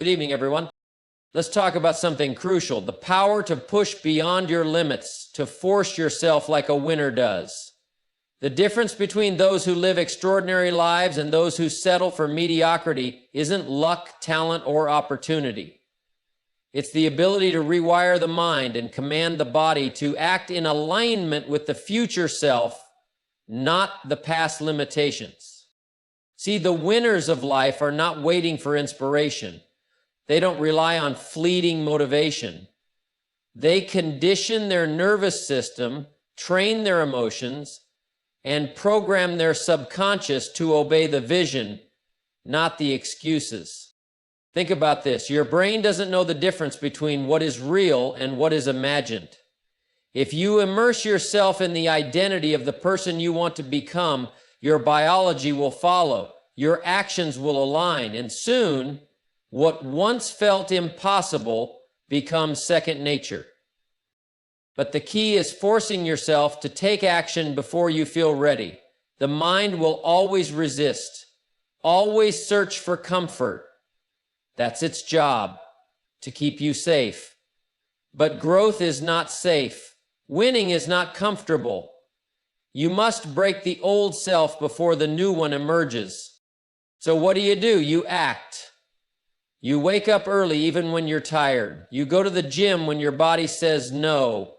Good evening, everyone. Let's talk about something crucial, the power to push beyond your limits, to force yourself like a winner does. The difference between those who live extraordinary lives and those who settle for mediocrity isn't luck, talent, or opportunity. It's the ability to rewire the mind and command the body to act in alignment with the future self, not the past limitations. See, the winners of life are not waiting for inspiration. They don't rely on fleeting motivation. They condition their nervous system, train their emotions, and program their subconscious to obey the vision, not the excuses. Think about this. Your brain doesn't know the difference between what is real and what is imagined. If you immerse yourself in the identity of the person you want to become, your biology will follow, your actions will align, and soon, what once felt impossible becomes second nature. But the key is forcing yourself to take action before you feel ready. The mind will always resist, always search for comfort. That's its job, to keep you safe. But growth is not safe. Winning is not comfortable. You must break the old self before the new one emerges. So what do? You act. You wake up early even when you're tired. You go to the gym when your body says no.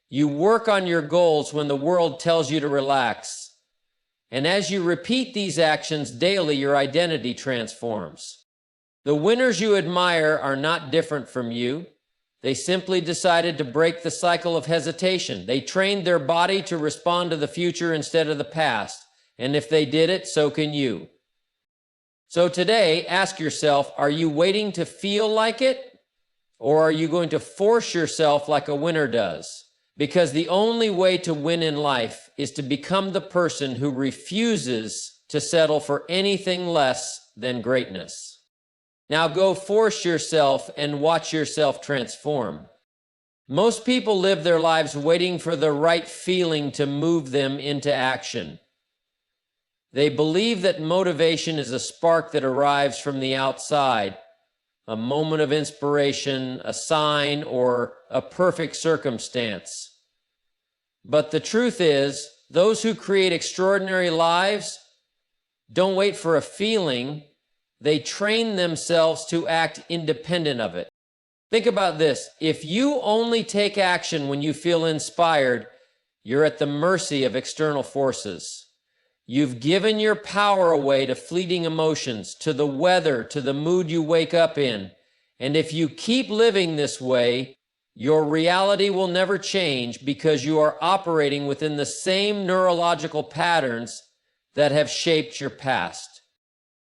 You work on your goals when the world tells you to relax. And as you repeat these actions daily, your identity transforms. The winners you admire are not different from you. They simply decided to break the cycle of hesitation. They trained their body to respond to the future instead of the past. And if they did it, so can you. So today, ask yourself, are you waiting to feel like it? Or are you going to force yourself like a winner does? Because the only way to win in life is to become the person who refuses to settle for anything less than greatness. Now go force yourself and watch yourself transform. Most people live their lives waiting for the right feeling to move them into action. They believe that motivation is a spark that arrives from the outside, a moment of inspiration, a sign, or a perfect circumstance. But the truth is, those who create extraordinary lives don't wait for a feeling. They train themselves to act independent of it. Think about this. If you only take action when you feel inspired, you're at the mercy of external forces. You've given your power away to fleeting emotions, to the weather, to the mood you wake up in. And if you keep living this way, your reality will never change because you are operating within the same neurological patterns that have shaped your past.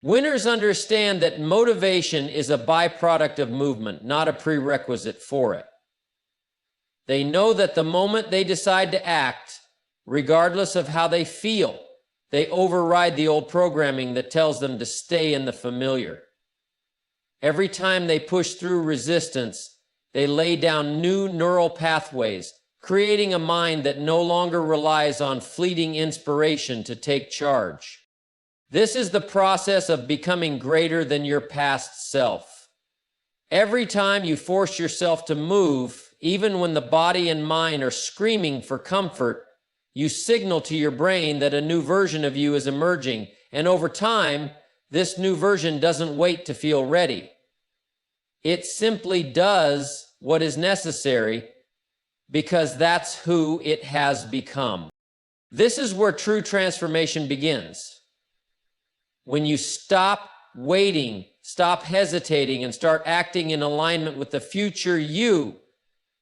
Winners understand that motivation is a byproduct of movement, not a prerequisite for it. They know that the moment they decide to act, regardless of how they feel, they override the old programming that tells them to stay in the familiar. Every time they push through resistance, they lay down new neural pathways, creating a mind that no longer relies on fleeting inspiration to take charge. This is the process of becoming greater than your past self. Every time you force yourself to move, even when the body and mind are screaming for comfort, you signal to your brain that a new version of you is emerging, and over time, this new version doesn't wait to feel ready. It simply does what is necessary because that's who it has become. This is where true transformation begins. When you stop waiting, stop hesitating, and start acting in alignment with the future you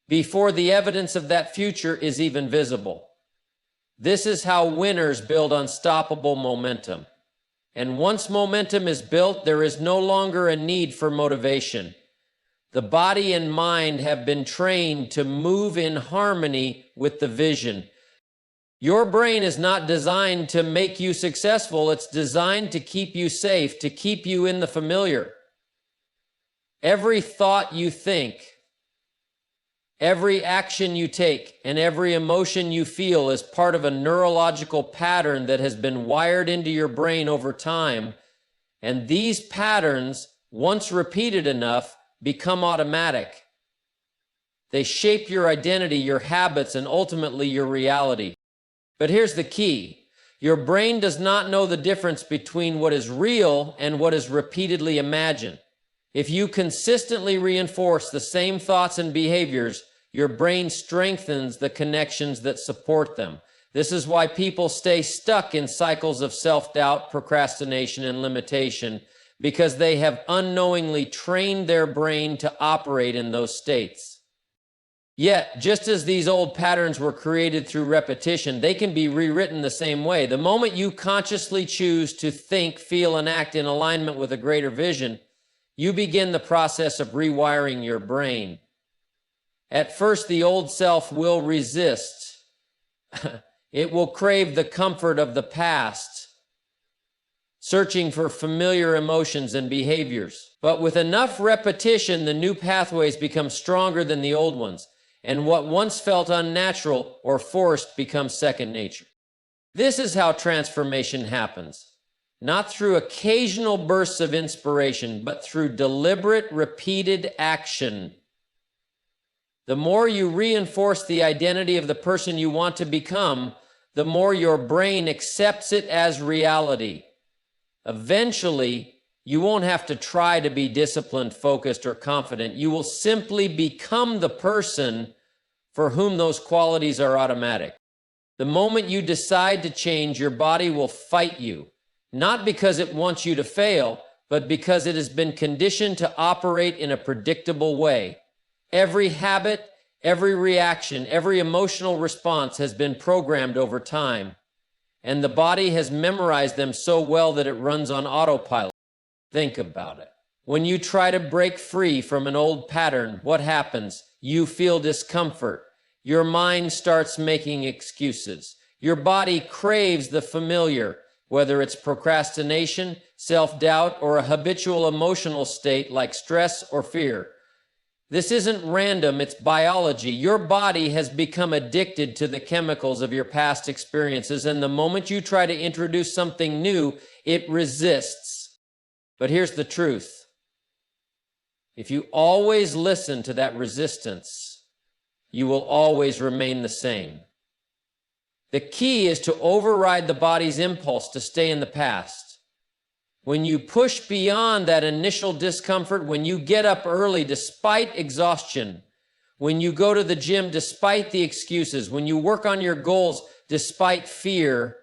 before the evidence of that future is even visible. This is how winners build unstoppable momentum. And once momentum is built, there is no longer a need for motivation. The body and mind have been trained to move in harmony with the vision. Your brain is not designed to make you successful. It's designed to keep you safe, to keep you in the familiar. Every thought you think, every action you take, and every emotion you feel is part of a neurological pattern that has been wired into your brain over time. And these patterns once repeated enough, become automatic. They shape your identity, your habits, and ultimately your reality. But here's the key. Your brain does not know the difference between what is real and what is repeatedly imagined. If you consistently reinforce the same thoughts and behaviors, your brain strengthens the connections that support them. This is why people stay stuck in cycles of self-doubt, procrastination, and limitation, because they have unknowingly trained their brain to operate in those states. Yet, just as these old patterns were created through repetition, they can be rewritten the same way. The moment you consciously choose to think, feel, and act in alignment with a greater vision, you begin the process of rewiring your brain. At first, the old self will resist. It will crave the comfort of the past, searching for familiar emotions and behaviors. But with enough repetition, the new pathways become stronger than the old ones, and what once felt unnatural or forced becomes second nature. This is how transformation happens. Not through occasional bursts of inspiration, but through deliberate, repeated action. The more you reinforce the identity of the person you want to become, the more your brain accepts it as reality. Eventually, you won't have to try to be disciplined, focused, or confident. You will simply become the person for whom those qualities are automatic. The moment you decide to change, your body will fight you, not because it wants you to fail, but because it has been conditioned to operate in a predictable way. Every habit, every reaction, every emotional response has been programmed over time, and the body has memorized them so well that it runs on autopilot. Think about it. When you try to break free from an old pattern, what happens? You feel discomfort. Your mind starts making excuses. Your body craves the familiar, whether it's procrastination, self-doubt, or a habitual emotional state like stress or fear. This isn't random, it's biology. Your body has become addicted to the chemicals of your past experiences, and the moment you try to introduce something new, it resists. But here's the truth. If you always listen to that resistance, you will always remain the same. The key is to override the body's impulse to stay in the past. When you push beyond that initial discomfort, when you get up early despite exhaustion, when you go to the gym despite the excuses, when you work on your goals despite fear,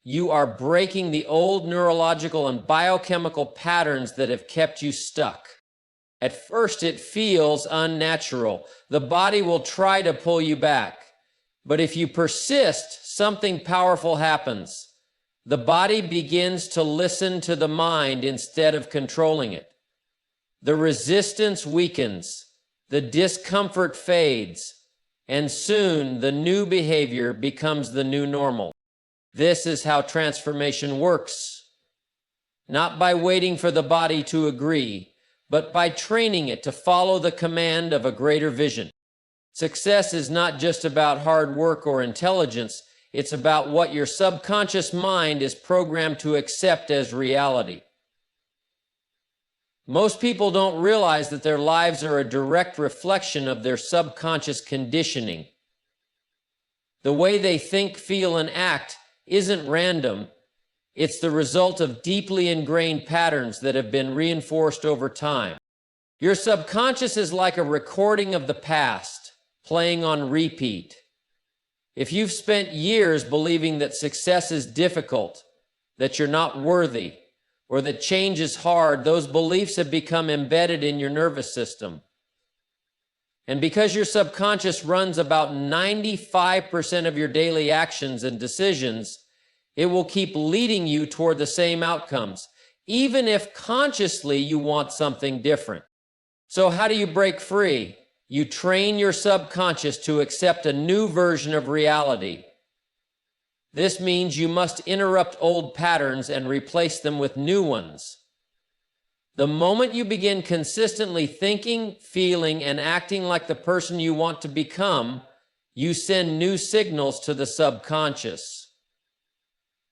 you are breaking the old neurological and biochemical patterns that have kept you stuck. At first, it feels unnatural. The body will try to pull you back. But if you persist, something powerful happens. The body begins to listen to the mind instead of controlling it. The resistance weakens, the discomfort fades, and soon the new behavior becomes the new normal. This is how transformation works. Not by waiting for the body to agree, but by training it to follow the command of a greater vision. Success is not just about hard work or intelligence, it's about what your subconscious mind is programmed to accept as reality. Most people don't realize that their lives are a direct reflection of their subconscious conditioning. The way they think, feel, and act isn't random. It's the result of deeply ingrained patterns that have been reinforced over time. Your subconscious is like a recording of the past, playing on repeat. If you've spent years believing that success is difficult, that you're not worthy, or that change is hard, those beliefs have become embedded in your nervous system. And because your subconscious runs about 95% of your daily actions and decisions, it will keep leading you toward the same outcomes, even if consciously you want something different. So how do you break free? You train your subconscious to accept a new version of reality. This means you must interrupt old patterns and replace them with new ones. The moment you begin consistently thinking, feeling, and acting like the person you want to become, you send new signals to the subconscious.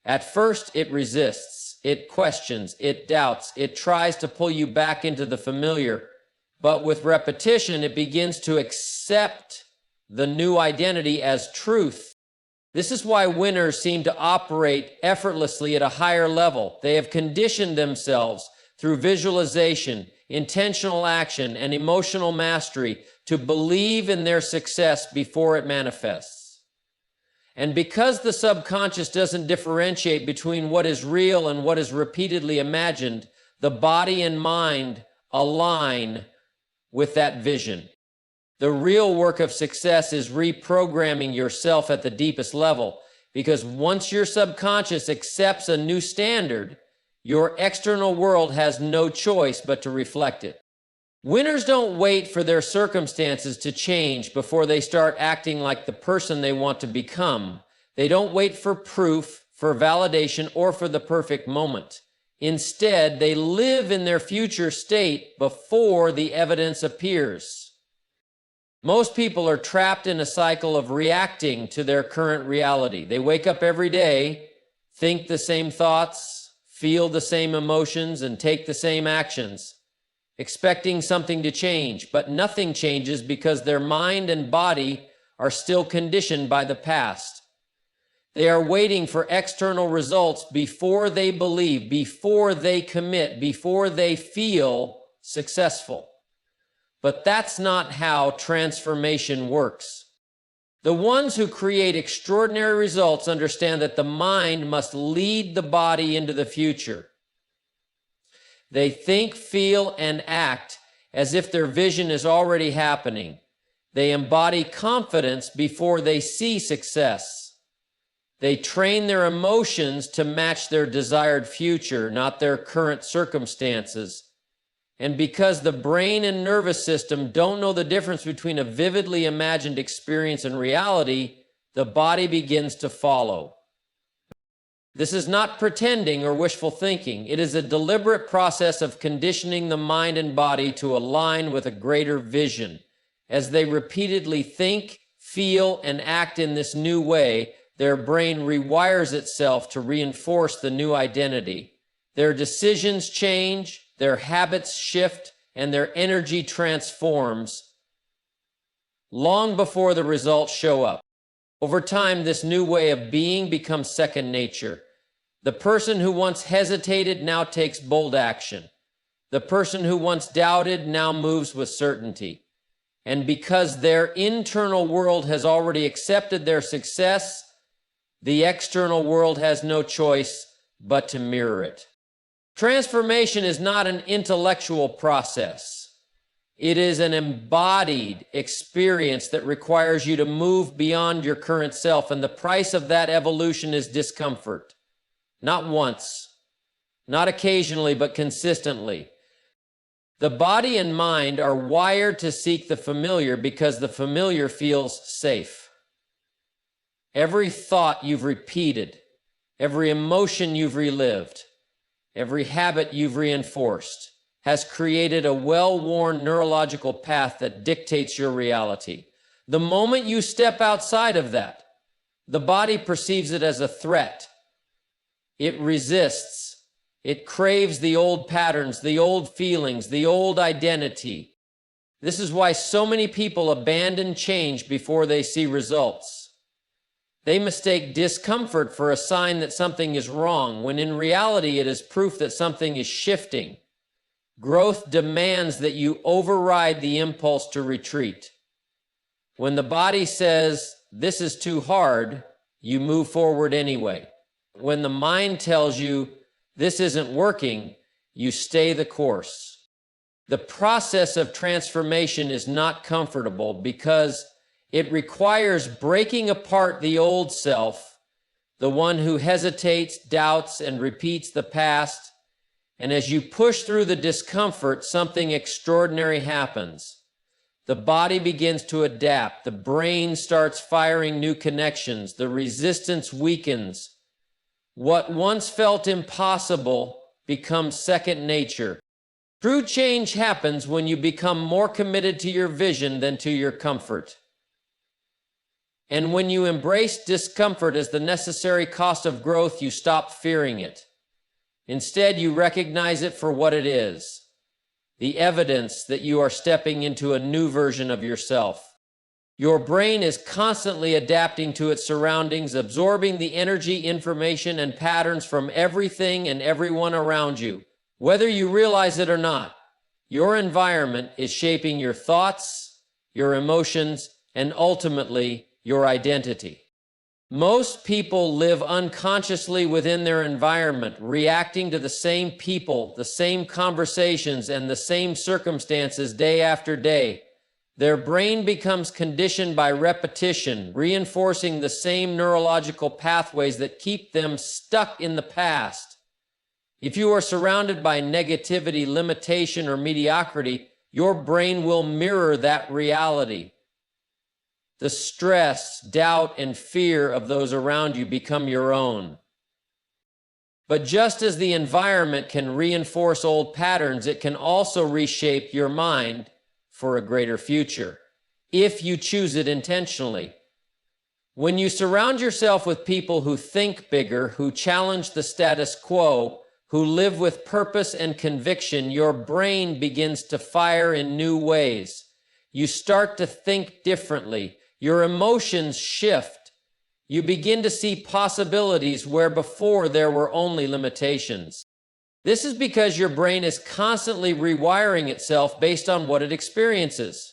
At first, it resists. it questions, it doubts, it tries to pull you back into the familiar. But with repetition, it begins to accept the new identity as truth. This is why winners seem to operate effortlessly at a higher level. They have conditioned themselves through visualization, intentional action, and emotional mastery to believe in their success before it manifests. And because the subconscious doesn't differentiate between what is real and what is repeatedly imagined, the body and mind align with that vision. The real work of success is reprogramming yourself at the deepest level, because once your subconscious accepts a new standard, your external world has no choice but to reflect it. Winners don't wait for their circumstances to change before they start acting like the person they want to become. They don't wait for proof, for validation, or for the perfect moment. Instead, they live in their future state before the evidence appears. Most people are trapped in a cycle of reacting to their current reality. They wake up every day, think the same thoughts, feel the same emotions, and take the same actions, expecting something to change, but nothing changes because their mind and body are still conditioned by the past. They are waiting for external results before they believe, before they commit, before they feel successful. But that's not how transformation works. The ones who create extraordinary results understand that the mind must lead the body into the future. They think, feel, and act as if their vision is already happening. They embody confidence before they see success. They train their emotions to match their desired future, not their current circumstances. And because the brain and nervous system don't know the difference between a vividly imagined experience and reality, the body begins to follow. This is not pretending or wishful thinking. It is a deliberate process of conditioning the mind and body to align with a greater vision. As they repeatedly think, feel, and act in this new way, their brain rewires itself to reinforce the new identity. Their decisions change, their habits shift, and their energy transforms long before the results show up. Over time, this new way of being becomes second nature. The person who once hesitated now takes bold action. The person who once doubted now moves with certainty. And because their internal world has already accepted their success, the external world has no choice but to mirror it. Transformation is not an intellectual process. It is an embodied experience that requires you to move beyond your current self, and the price of that evolution is discomfort. Not once, not occasionally, but consistently. The body and mind are wired to seek the familiar because the familiar feels safe. Every thought you've repeated, every emotion you've relived, every habit you've reinforced has created a well-worn neurological path that dictates your reality. The moment you step outside of that, the body perceives it as a threat. It resists. It craves the old patterns, the old feelings, the old identity. This is why so many people abandon change before they see results. They mistake discomfort for a sign that something is wrong, when in reality it is proof that something is shifting. Growth demands that you override the impulse to retreat. When the body says, "This is too hard," you move forward anyway. When the mind tells you, "This isn't working," you stay the course. The process of transformation is not comfortable because it requires breaking apart the old self, the one who hesitates, doubts, and repeats the past. And as you push through the discomfort, something extraordinary happens. The body begins to adapt. The brain starts firing new connections. The resistance weakens. What once felt impossible becomes second nature. True change happens when you become more committed to your vision than to your comfort. And when you embrace discomfort as the necessary cost of growth, you stop fearing it. Instead, you recognize it for what it is, the evidence that you are stepping into a new version of yourself. Your brain is constantly adapting to its surroundings, absorbing the energy, information, and patterns from everything and everyone around you. Whether you realize it or not, your environment is shaping your thoughts, your emotions, and ultimately your identity. Most people live unconsciously within their environment, reacting to the same people, the same conversations, and the same circumstances day after day. Their brain becomes conditioned by repetition, reinforcing the same neurological pathways that keep them stuck in the past. If you are surrounded by negativity, limitation, or mediocrity, your brain will mirror that reality. The stress, doubt, and fear of those around you become your own. But just as the environment can reinforce old patterns, it can also reshape your mind for a greater future, if you choose it intentionally. When you surround yourself with people who think bigger, who challenge the status quo, who live with purpose and conviction, your brain begins to fire in new ways. You start to think differently. Your emotions shift. You begin to see possibilities where before there were only limitations. This is because your brain is constantly rewiring itself based on what it experiences.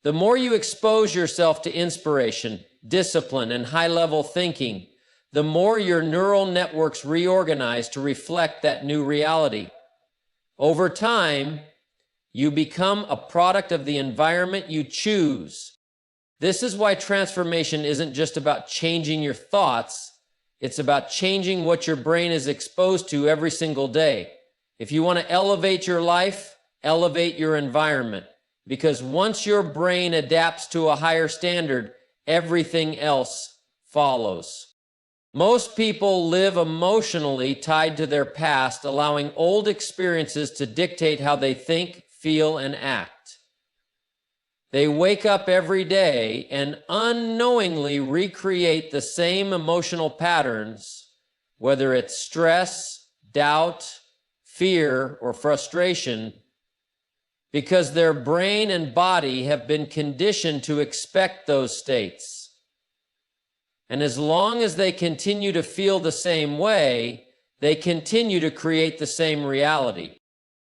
The more you expose yourself to inspiration, discipline, and high-level thinking, the more your neural networks reorganize to reflect that new reality. Over time, you become a product of the environment you choose. This is why transformation isn't just about changing your thoughts, it's about changing what your brain is exposed to every single day. If you want to elevate your life, elevate your environment. Because once your brain adapts to a higher standard, everything else follows. Most people live emotionally tied to their past, allowing old experiences to dictate how they think, feel, and act. They wake up every day and unknowingly recreate the same emotional patterns, whether it's stress, doubt, fear, or frustration, because their brain and body have been conditioned to expect those states. And as long as they continue to feel the same way, they continue to create the same reality.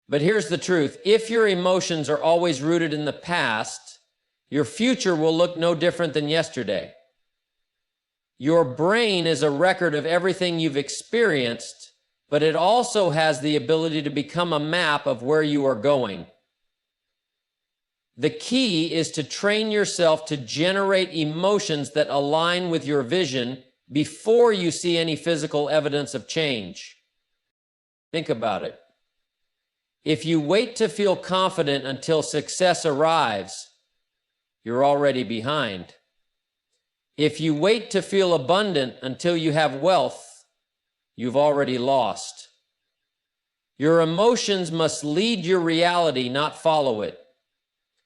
But here's the truth. If your emotions are always rooted in the past, your future will look no different than yesterday. Your brain is a record of everything you've experienced, but it also has the ability to become a map of where you are going. The key is to train yourself to generate emotions that align with your vision before you see any physical evidence of change. Think about it. If you wait to feel confident until success arrives, you're already behind. If you wait to feel abundant until you have wealth, you've already lost. Your emotions must lead your reality, not follow it.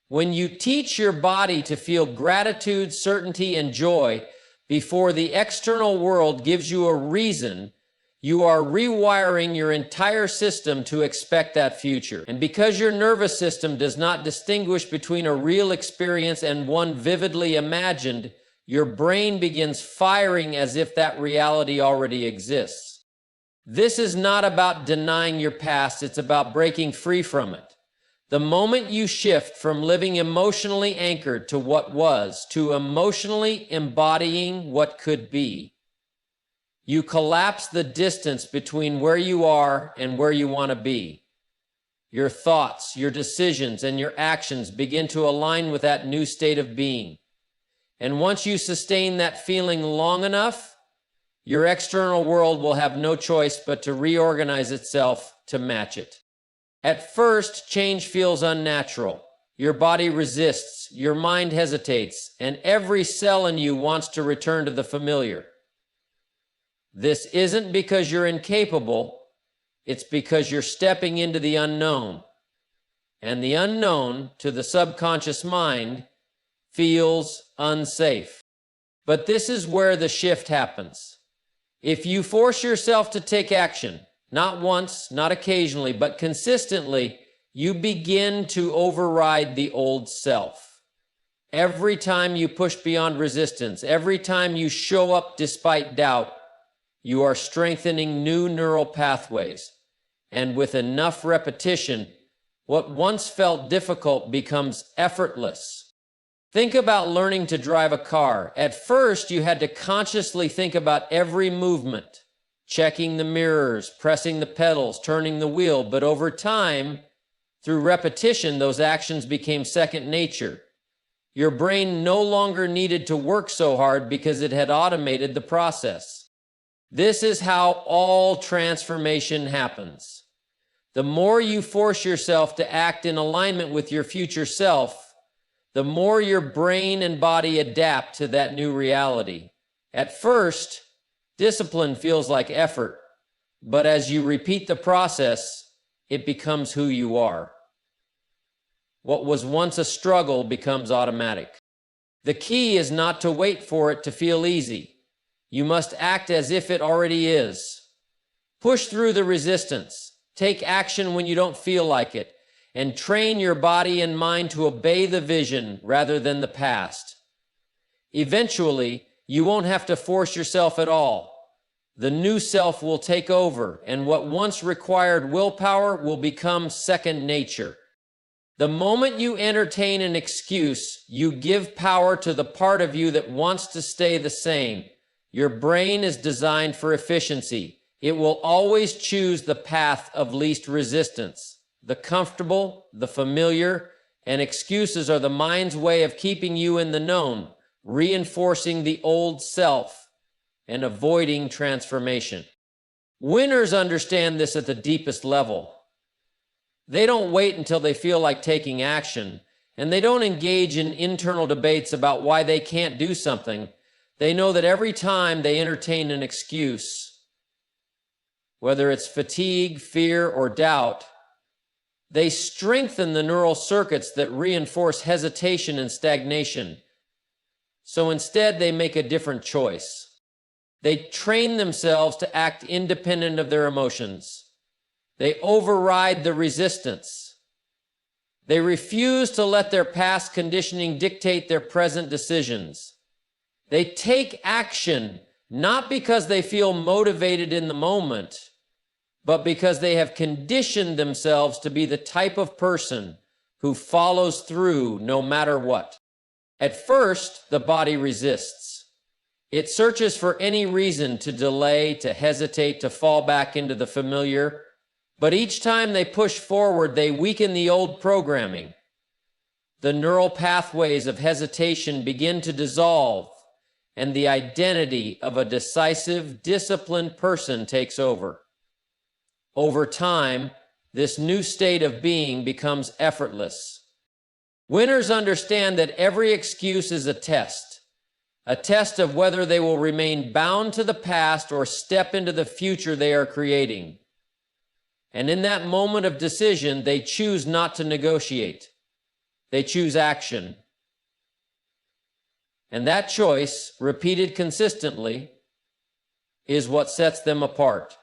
When you teach your body to feel gratitude, certainty, and joy before the external world gives you a reason, you are rewiring your entire system to expect that future. And because your nervous system does not distinguish between a real experience and one vividly imagined, your brain begins firing as if that reality already exists. This is not about denying your past, it's about breaking free from it. The moment you shift from living emotionally anchored to what was, to emotionally embodying what could be, you collapse the distance between where you are and where you want to be. Your thoughts, your decisions, and your actions begin to align with that new state of being. And once you sustain that feeling long enough, your external world will have no choice but to reorganize itself to match it. At first, change feels unnatural. Your body resists, your mind hesitates, and every cell in you wants to return to the familiar. This isn't because you're incapable, it's because you're stepping into the unknown. And the unknown, to the subconscious mind, feels unsafe. But this is where the shift happens. If you force yourself to take action, Not once, not occasionally, but consistently, you begin to override the old self. Every time you push beyond resistance, every time you show up despite doubt, you are strengthening new neural pathways. And with enough repetition, what once felt difficult becomes effortless. Think about learning to drive a car. At first, you had to consciously think about every movement, checking the mirrors, pressing the pedals, turning the wheel. But over time, through repetition, those actions became second nature. Your brain no longer needed to work so hard because it had automated the process. This is how all transformation happens. The more you force yourself to act in alignment with your future self, the more your brain and body adapt to that new reality. At first, discipline feels like effort, but as you repeat the process, it becomes who you are. What was once a struggle becomes automatic. The key is not to wait for it to feel easy. You must act as if it already is. Push through the resistance. Take action when you don't feel like it, and train your body and mind to obey the vision rather than the past. Eventually, you won't have to force yourself at all. The new self will take over, and what once required willpower will become second nature. The moment you entertain an excuse, you give power to the part of you that wants to stay the same. Your brain is designed for efficiency. It will always choose the path of least resistance. The comfortable, the familiar, and excuses are the mind's way of keeping you in the known, reinforcing the old self, and avoiding transformation. Winners understand this at the deepest level. They don't wait until they feel like taking action, and they don't engage in internal debates about why they can't do something. They know that every time they entertain an excuse, whether it's fatigue, fear, or doubt, they strengthen the neural circuits that reinforce hesitation and stagnation. So instead, they make a different choice. They train themselves to act independent of their emotions. They override the resistance. They refuse to let their past conditioning dictate their present decisions. They take action not because they feel motivated in the moment, but because they have conditioned themselves to be the type of person who follows through no matter what. At first, the body resists. It searches for any reason to delay, to hesitate, to fall back into the familiar. But each time they push forward, they weaken the old programming. The neural pathways of hesitation begin to dissolve, and the identity of a decisive, disciplined person takes over. Over time, this new state of being becomes effortless. Winners understand that every excuse is a test of whether they will remain bound to the past or step into the future they are creating. And in that moment of decision, they choose not to negotiate. They choose action. And that choice, repeated consistently, is what sets them apart.